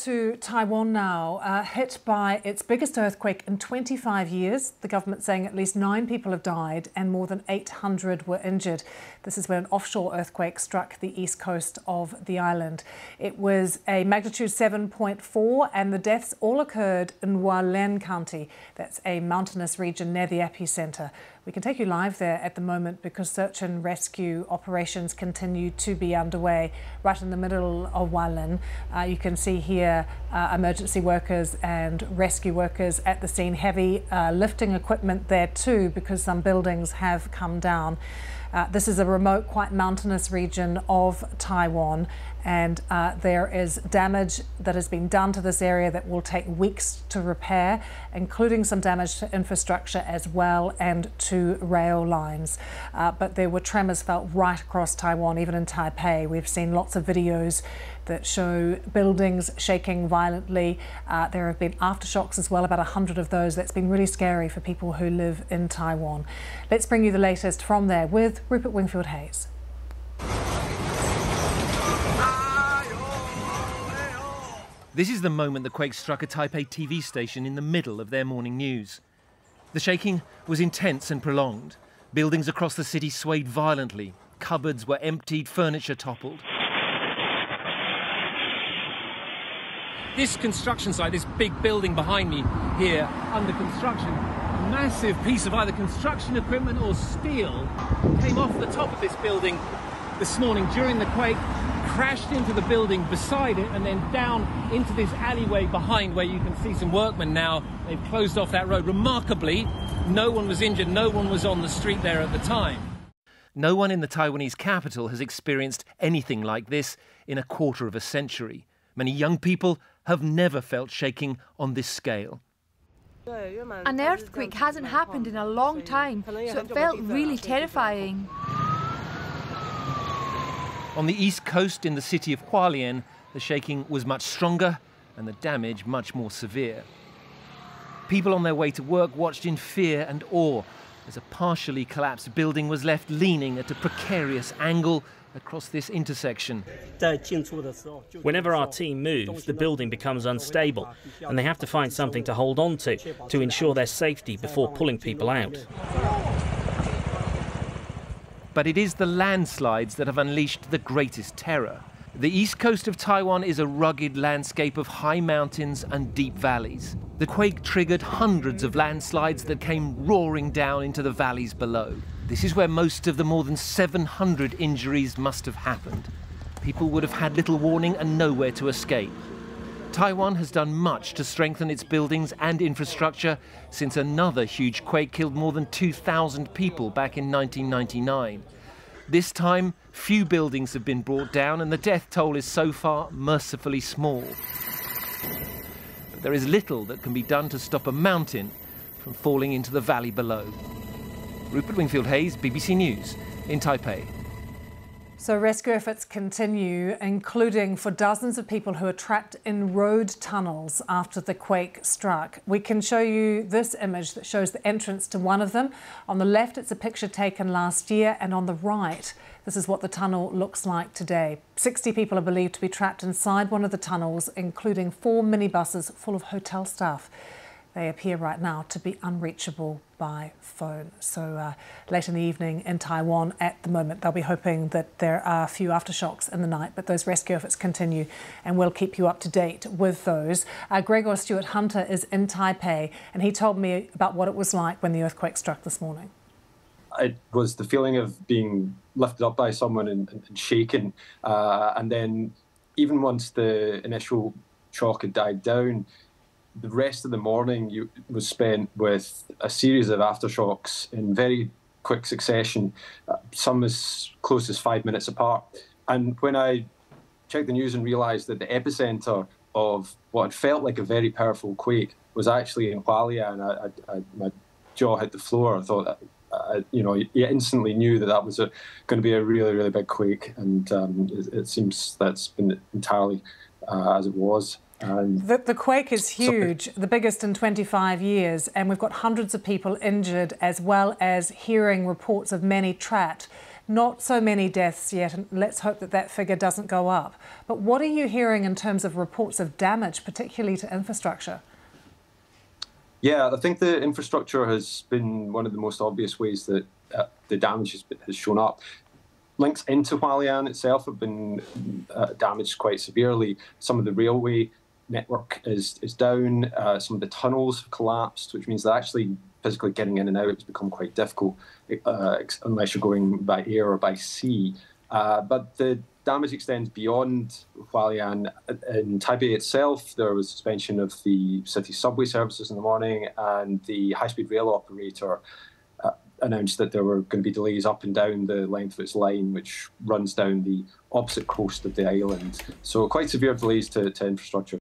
to Taiwan now, hit by its biggest earthquake in 25 years. The government saying at least 9 people have died and more than 800 were injured. This is when an offshore earthquake struck the east coast of the island. It was a magnitude 7.4 and the deaths all occurred in Hualien County. That's a mountainous region near the epicenter. We can take you live there at the moment because search and rescue operations continue to be underway right in the middle of Hualien. You can see here emergency workers and rescue workers at the scene. Heavy lifting equipment there too because some buildings have come down. This is a remote, quite mountainous region of Taiwan, and there is damage that has been done to this area that will take weeks to repair, including some damage to infrastructure as well and to rail lines. But there were tremors felt right across Taiwan, even in Taipei. We've seen lots of videos that show buildings shaking violently. There have been aftershocks as well, about 100 of those. That's been really scary for people who live in Taiwan. Let's bring you the latest from there with Rupert Wingfield-Hayes. This is the moment the quake struck a Taipei TV station in the middle of their morning news. The shaking was intense and prolonged. Buildings across the city swayed violently. Cupboards were emptied, furniture toppled. This construction site, this big building behind me here, under construction, a massive piece of either construction equipment or steel came off the top of this building this morning during the quake, crashed into the building beside it and then down into this alleyway behind where you can see some workmen now. They've closed off that road. Remarkably, no one was injured, no one was on the street there at the time. No one in the Taiwanese capital has experienced anything like this in a quarter of a century. Many young people have never felt shaking on this scale. An earthquake hasn't happened in a long time, so it felt really terrifying. On the east coast in the city of Hualien, the shaking was much stronger and the damage much more severe. People on their way to work watched in fear and awe as a partially collapsed building was left leaning at a precarious angle across this intersection. Whenever our team moves, the building becomes unstable and they have to find something to hold on to ensure their safety before pulling people out. But it is the landslides that have unleashed the greatest terror. The east coast of Taiwan is a rugged landscape of high mountains and deep valleys. The quake triggered hundreds of landslides that came roaring down into the valleys below. This is where most of the more than 700 injuries must have happened. People would have had little warning and nowhere to escape. Taiwan has done much to strengthen its buildings and infrastructure since another huge quake killed more than 2,000 people back in 1999. This time, few buildings have been brought down and the death toll is so far mercifully small. But there is little that can be done to stop a mountain from falling into the valley below. Rupert Wingfield-Hayes, BBC News in Taipei. So rescue efforts continue, including for dozens of people who are trapped in road tunnels after the quake struck. We can show you this image that shows the entrance to one of them. On the left, it's a picture taken last year, and on the right, this is what the tunnel looks like today. 60 people are believed to be trapped inside one of the tunnels, including 4 minibuses full of hotel staff. They appear right now to be unreachable by phone. So late in the evening in Taiwan at the moment, they'll be hoping that there are a few aftershocks in the night, but those rescue efforts continue and we'll keep you up to date with those. Gregor Stewart-Hunter is in Taipei and he told me about what it was like when the earthquake struck this morning. It was the feeling of being lifted up by someone and shaken. And then even once the initial shock had died down, the rest of the morning was spent with a series of aftershocks in very quick succession, some as close as 5 minutes apart. And when I checked the news and realised that the epicentre of what had felt like a very powerful quake was actually in Hualien, my jaw hit the floor. I thought, you instantly knew that was going to be a really, really big quake, and it seems that's been entirely as it was. The quake is huge, the biggest in 25 years, and we've got hundreds of people injured as well as hearing reports of many trapped. Not so many deaths yet, and let's hope that that figure doesn't go up. But what are you hearing in terms of reports of damage, particularly to infrastructure? Yeah, I think the infrastructure has been one of the most obvious ways that the damage has shown up. Links into Hualien itself have been damaged quite severely. Some of the railway network is down. Some of the tunnels have collapsed, which means that actually physically getting in and out has become quite difficult unless you're going by air or by sea. But the damage extends beyond Hualien. In Taipei itself, there was suspension of the city subway services in the morning, and the high-speed rail operator announced that there were going to be delays up and down the length of its line, which runs down the opposite coast of the island. So quite severe delays to infrastructure.